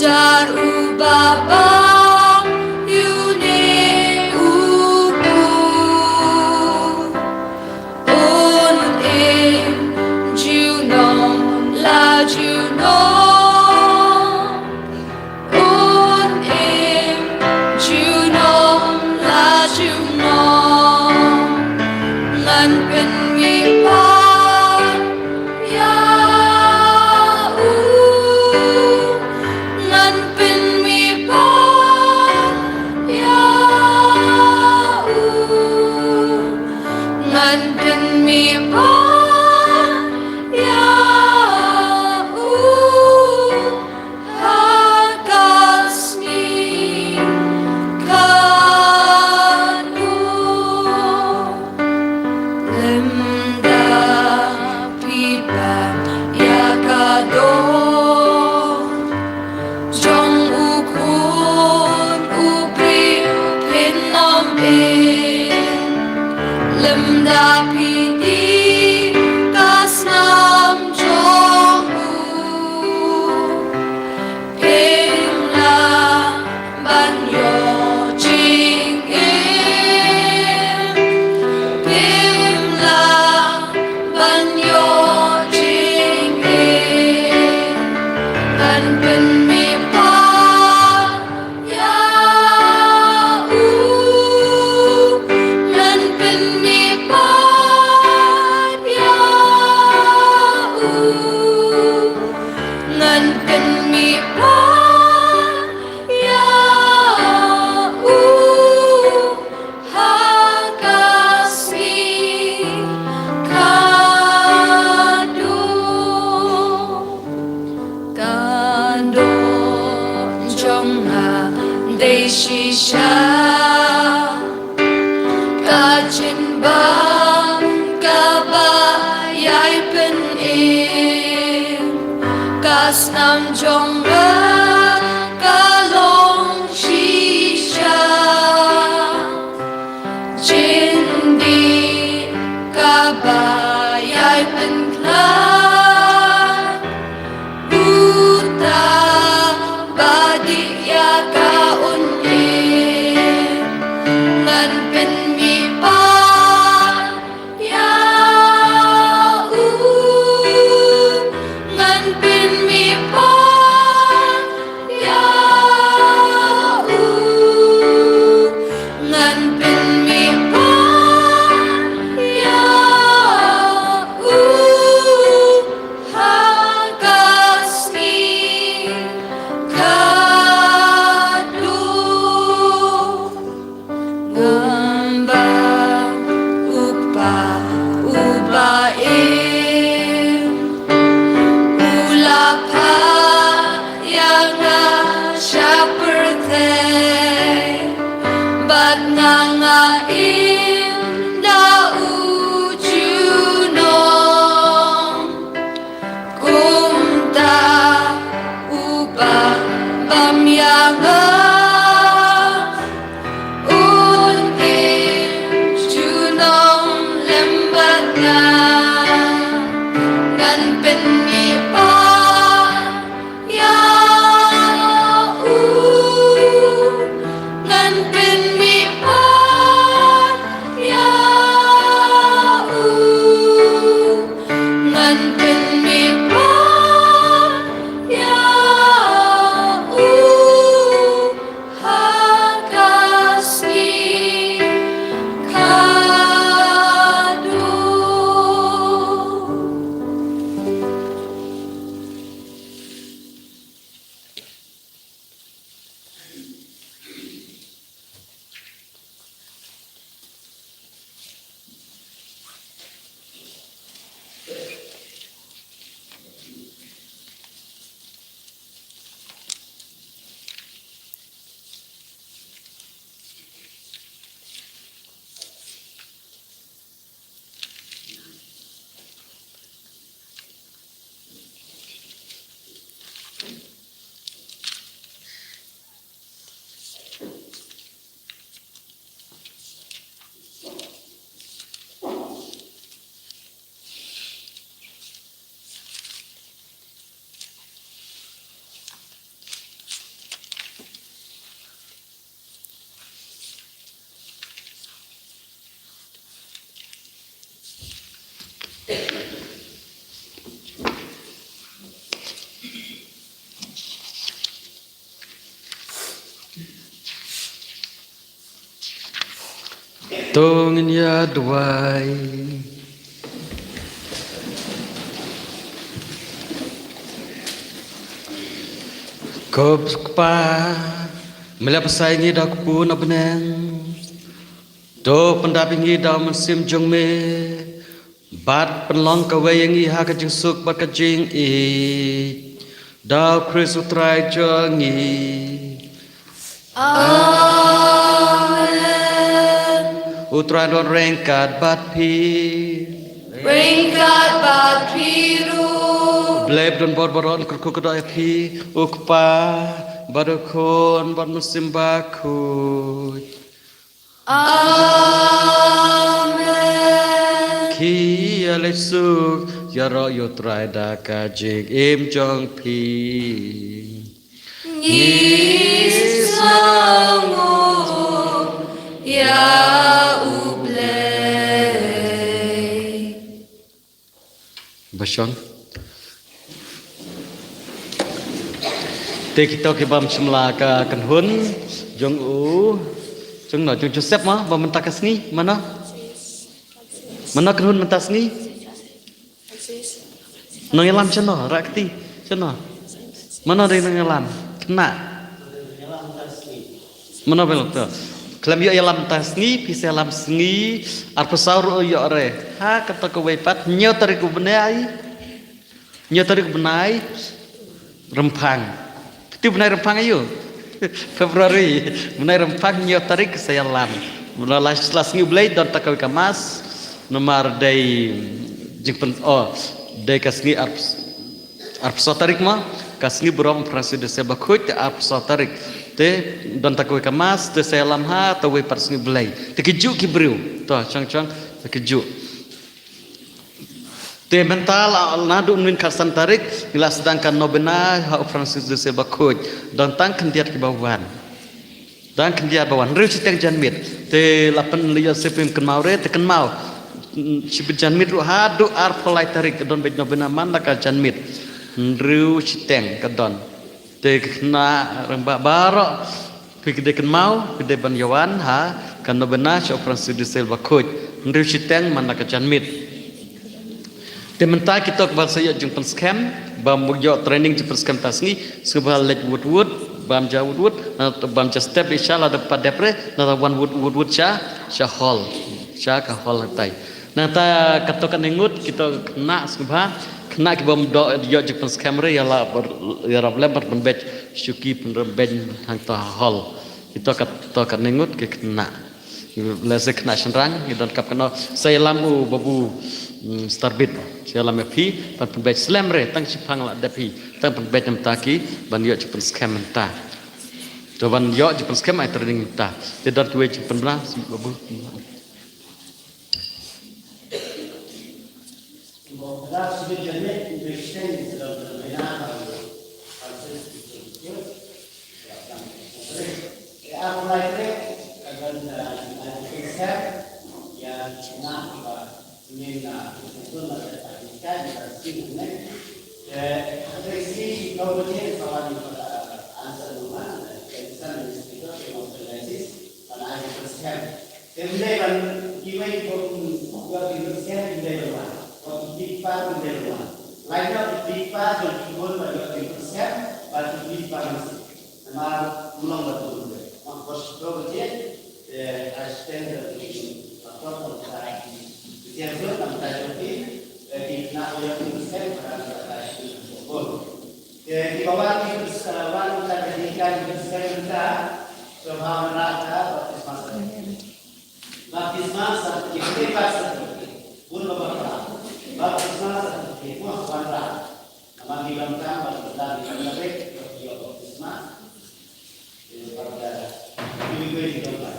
jaru baba yune upu un im junom la junom un im junom la junom ngan pen mi pa ya ngan pen mi pa ya ngan pen mi pa ya hakasni kanu Lemda pipa ya kado Jong ukun upri pinom Lemda piti kasnam jong Pimla banyo jing Banyo jing ngan pen mi pa ya ngan pen mi pa ya ngan pen mi pa ya hakasni Kando jonga de shisha Kachin bang kaba yai pen Kasnam jonga kalong shisha Jindi kaba yai pen Buta badi ya kaun ngan pen mi pa ya ngan pen mi pa bam yang Tungin ya duai Kop pa Melap saingi dak pun abneng Do pendapingi da mesim jong me Bat penlong kawayangi ha kajing suk bat kajing i Da Kris utrai jongi Utrai don rengkat bat pi Ringkat bat piru Bleb don bor-boron kurku kedai pi ukpa badukon bat musim baku Amen Ki alesuk yaro yutrai da kajik im jong pi Isamu ya ublei Basyong Te kita ke bam semla ka kanhun jong u jong no jong Joseph ma bam mentak sni mana kanhun mentas ni nang elam chano rakti chano mana dari nang elam kena mana belok tu kelam yo elam tasni pise elam sni arpasaur yo re ha kata ko wepat nyotari ku benai rempang itu benar rempang ayo Februari benar rempang nyotari ke saya elam mula las ngi don takawi kamas nomor day jengpen day kasni arpsotarik ma kasni berom prasi de sebakut arpsotarik te don takawi kamas te saya elam ha tawi parsni belai te keju ki briu to chang keju te mental nadu min karsan tarik ila sedangkan nobena ha Francis de sebakut don tang kendiat ki bawan dan kendiat bawan riu citeng janmit te lapan liya sepim kenmaure te kenmau Sibit janmit ru hadu arpolai tarik kedon bej nobena manda ka janmit riu citeng kedon te kena rembak baro pikde ken mau kede ban yawan ha kan nobena cho Francis de Silva kuj riu citeng manda ka janmit te menta kita kebal saya jeng penskem bam yo training jeng penskem tasni subal lej wood bam ja wood bam ja step insyaallah dapat depre na wan wood cha hall cha ka hall tai nata katokan nengut kita kena subha kena ki bom do yo jeng penskem re ya rab lebar penbej syuki penreben hang ta hall kita katokan nengut ke kena lese kena senrang dan kap kena saya lamu babu starbit segala mepi pan penbet slam re tang cipang la dapi tang penbet nam taki ban yo cipen scam menta to ban yo cipen scam ai trading menta te dar tuwe cipen bra babu Di bawah ini wanita ketika kita sebab neraka baptisma seperti bebas seperti pun beberapa baptisma seperti pun wanita nama dilengkap berkata di baptisma pada ibu dilengkap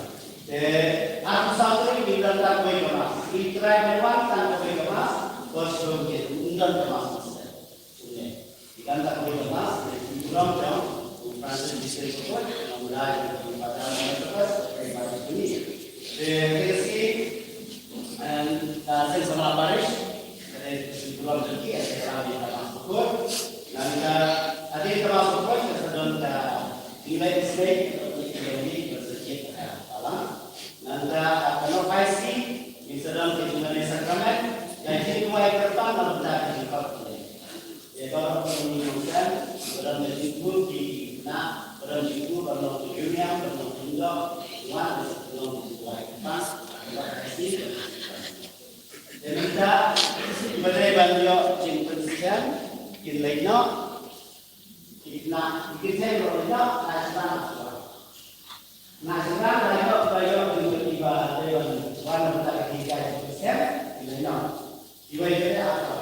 aku satu ini dilengkap bagaimana diterai memang tanpa bagaimana bos begitu undang kemas dan tak boleh lemas dari kurang Francis distrik itu mulai pada mereka seperti ini. Versi dan saya sama Paris dari kurang lagi ada yang masuk dan ada yang masuk sedang nilai distrik ini bersedikit alam dan kalau versi ini sedang dijual sakramen dan itu mulai pertama kita dibuka. Kalau menunjukkan dalam meskipun di dalam itu dalam dunia dalam dunia Tuhan dalam sesuai pas dan kita ibadah banyak cinta kita kita berdoa nasional banyak tiba-tiba dewan warna kita kita ibadah